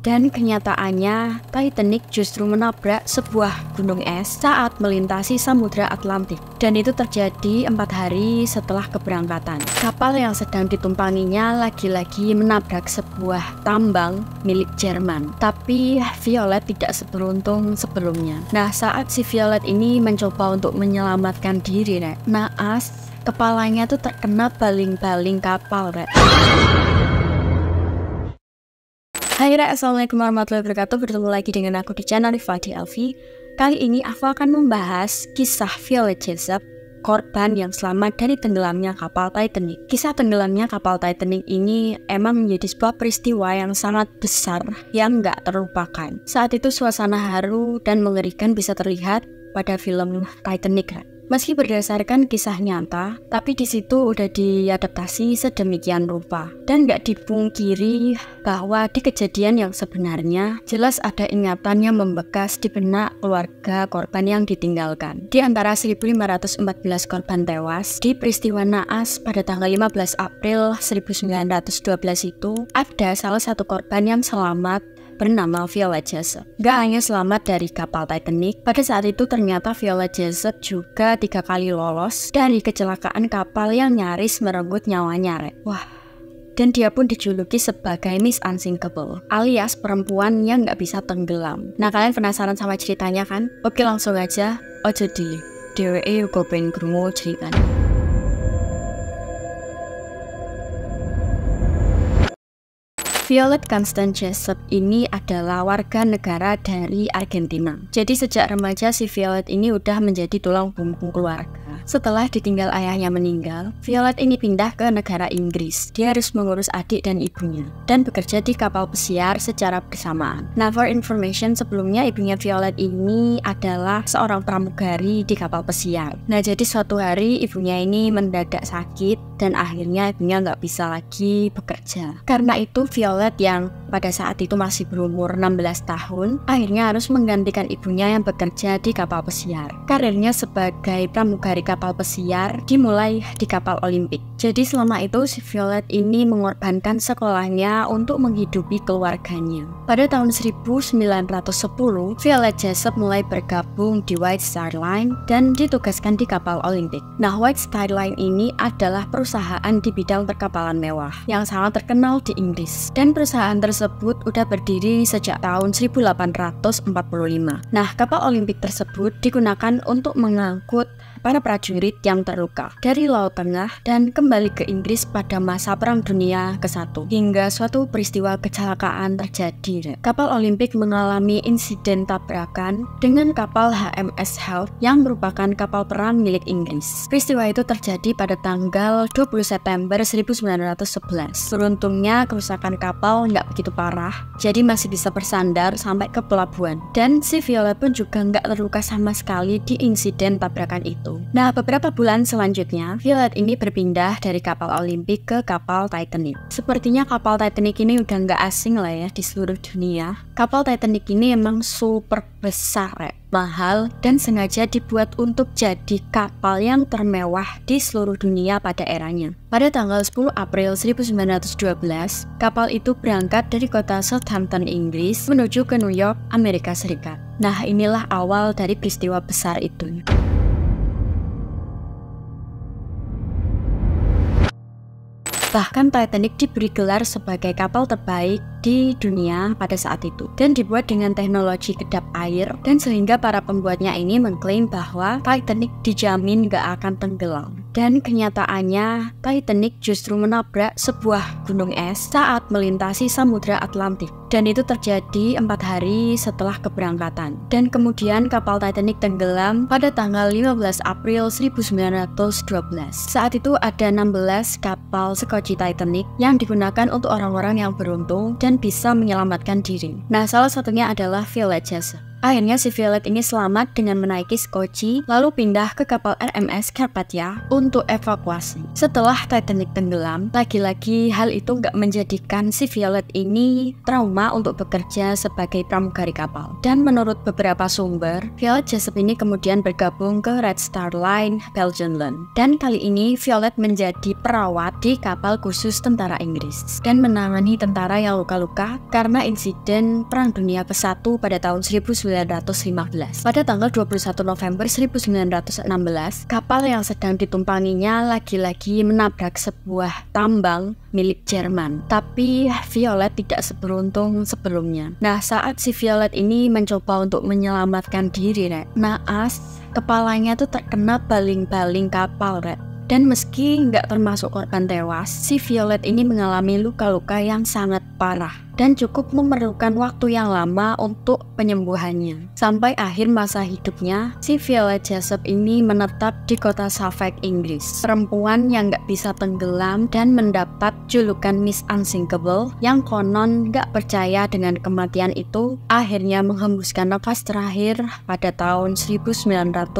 Dan kenyataannya, Titanic justru menabrak sebuah gunung es saat melintasi Samudra Atlantik. Dan itu terjadi 4 hari setelah keberangkatan. Kapal yang sedang ditumpanginya lagi-lagi menabrak sebuah tambang milik Jerman. Tapi Violet tidak seberuntung sebelumnya. Nah, saat si Violet ini mencoba untuk menyelamatkan diri, naas kepalanya tuh terkena baling-baling kapal, Hai assalamualaikum warahmatullahi wabarakatuh. Bertemu lagi dengan aku di channel Rifati Elvi. Kali ini aku akan membahas kisah Violet Jessop, korban yang selamat dari tenggelamnya kapal Titanic. Kisah tenggelamnya kapal Titanic ini emang menjadi sebuah peristiwa yang sangat besar yang nggak terlupakan. Saat itu suasana haru dan mengerikan bisa terlihat pada film Titanic. Meski berdasarkan kisah nyata, tapi di situ udah diadaptasi sedemikian rupa. Dan nggak dipungkiri bahwa di kejadian yang sebenarnya jelas ada ingatan yang membekas di benak keluarga korban yang ditinggalkan. Di antara 1.514 korban tewas di peristiwa naas pada tanggal 15 April 1912 itu, ada salah satu korban yang selamat bernama Violet Jessop. Gak hanya selamat dari kapal Titanic, pada saat itu ternyata Violet Jessop juga 3 kali lolos dari kecelakaan kapal yang nyaris merenggut nyawanya. Wah, dan dia pun dijuluki sebagai Miss Unsinkable, alias perempuan yang gak bisa tenggelam. Nah, kalian penasaran sama ceritanya kan? Oke, langsung aja. Ojo di DWE uga pengen krungu ceritanya. Violet Constance Jessop ini adalah warga negara dari Argentina. Jadi sejak remaja si Violet ini udah menjadi tulang punggung keluarga. Setelah ditinggal ayahnya meninggal, Violet ini pindah ke negara Inggris. Dia harus mengurus adik dan ibunya dan bekerja di kapal pesiar secara bersamaan. Nah, for information, sebelumnya ibunya Violet ini adalah seorang pramugari di kapal pesiar. Nah, jadi suatu hari ibunya ini mendadak sakit dan akhirnya ibunya nggak bisa lagi bekerja. Karena itu Violet yang pada saat itu masih berumur 16 tahun, akhirnya harus menggantikan ibunya yang bekerja di kapal pesiar. Karirnya sebagai pramugari kapal pesiar dimulai di kapal Olimpik. Jadi selama itu si Violet ini mengorbankan sekolahnya untuk menghidupi keluarganya. Pada tahun 1910, Violet Jessop mulai bergabung di White Star Line dan ditugaskan di kapal Olimpik. Nah, White Star Line ini adalah perusahaan di bidang perkapalan mewah yang sangat terkenal di Inggris. Dan perusahaan tersebut udah berdiri sejak tahun 1845. Nah, kapal Olimpik tersebut digunakan untuk mengangkut para prajurit yang terluka dari Laut Tengah dan kembali ke Inggris pada masa Perang Dunia ke-1 hingga suatu peristiwa kecelakaan terjadi. Kapal Olimpik mengalami insiden tabrakan dengan kapal HMS Health yang merupakan kapal perang milik Inggris. Peristiwa itu terjadi pada tanggal 20 September 1911. Beruntungnya kerusakan kapal nggak begitu parah, jadi masih bisa bersandar sampai ke pelabuhan. Dan si Violet pun juga nggak terluka sama sekali di insiden tabrakan itu. Nah, beberapa bulan selanjutnya, Violet ini berpindah dari kapal Olimpik ke kapal Titanic. Sepertinya kapal Titanic ini udah nggak asing lah ya di seluruh dunia. Kapal Titanic ini emang super besar, mahal, dan sengaja dibuat untuk jadi kapal yang termewah di seluruh dunia pada eranya. Pada tanggal 10 April 1912, kapal itu berangkat dari kota Southampton, Inggris, menuju ke New York, Amerika Serikat. Nah, inilah awal dari peristiwa besar itu. Bahkan Titanic diberi gelar sebagai kapal terbaik di dunia pada saat itu dan dibuat dengan teknologi kedap air, dan sehingga para pembuatnya ini mengklaim bahwa Titanic dijamin gak akan tenggelam. Dan kenyataannya Titanic justru menabrak sebuah gunung es saat melintasi Samudra Atlantik, dan itu terjadi 4 hari setelah keberangkatan. Dan kemudian kapal Titanic tenggelam pada tanggal 15 April 1912. Saat itu ada 16 kapal sekoci Titanic yang digunakan untuk orang-orang yang beruntung dan bisa menyelamatkan diri. Nah, salah satunya adalah Violet Jessop. Akhirnya si Violet ini selamat dengan menaiki skoci, lalu pindah ke kapal RMS Carpathia untuk evakuasi. Setelah Titanic tenggelam, lagi-lagi hal itu nggak menjadikan si Violet ini trauma untuk bekerja sebagai pramugari kapal. Dan menurut beberapa sumber, Violet Jessop ini kemudian bergabung ke Red Star Line Belgian-Land. Dan kali ini Violet menjadi perawat di kapal khusus tentara Inggris dan menangani tentara yang luka-luka karena insiden Perang Dunia ke-1 pada tahun 1915. Pada tanggal 21 November 1916, kapal yang sedang ditumpanginya lagi-lagi menabrak sebuah tambang milik Jerman. Tapi Violet tidak seberuntung sebelumnya. Nah, saat si Violet ini mencoba untuk menyelamatkan diri, naas kepalanya tuh terkena baling-baling kapal, Dan meski nggak termasuk korban tewas, si Violet ini mengalami luka-luka yang sangat parah dan cukup memerlukan waktu yang lama untuk penyembuhannya. Sampai akhir masa hidupnya, si Violet Jessop ini menetap di kota Suffolk, Inggris. Perempuan yang nggak bisa tenggelam dan mendapat julukan Miss Unsinkable, yang konon nggak percaya dengan kematian itu, akhirnya menghembuskan nafas terakhir pada tahun 1971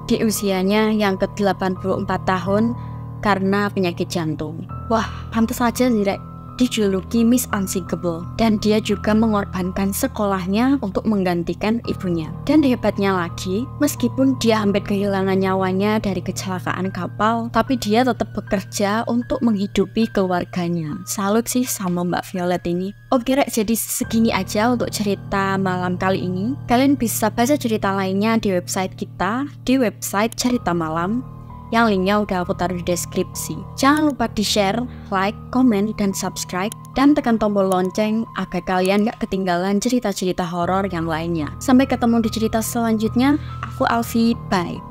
di usianya yang ke-84 tahun karena penyakit jantung. Wah, pantas aja sih, dijuluki Miss Unsinkable, dan dia juga mengorbankan sekolahnya untuk menggantikan ibunya. Dan hebatnya lagi, meskipun dia hampir kehilangan nyawanya dari kecelakaan kapal, tapi dia tetap bekerja untuk menghidupi keluarganya. Salut sih sama Mbak Violet ini. Oke, jadi segini aja untuk cerita malam kali ini. Kalian bisa baca cerita lainnya di website kita, di website Cerita Malam, yang linknya udah aku taruh di deskripsi. Jangan lupa di-share, like, komen, dan subscribe, dan tekan tombol lonceng agar kalian gak ketinggalan cerita-cerita horor yang lainnya. Sampai ketemu di cerita selanjutnya. Aku Alfi, bye.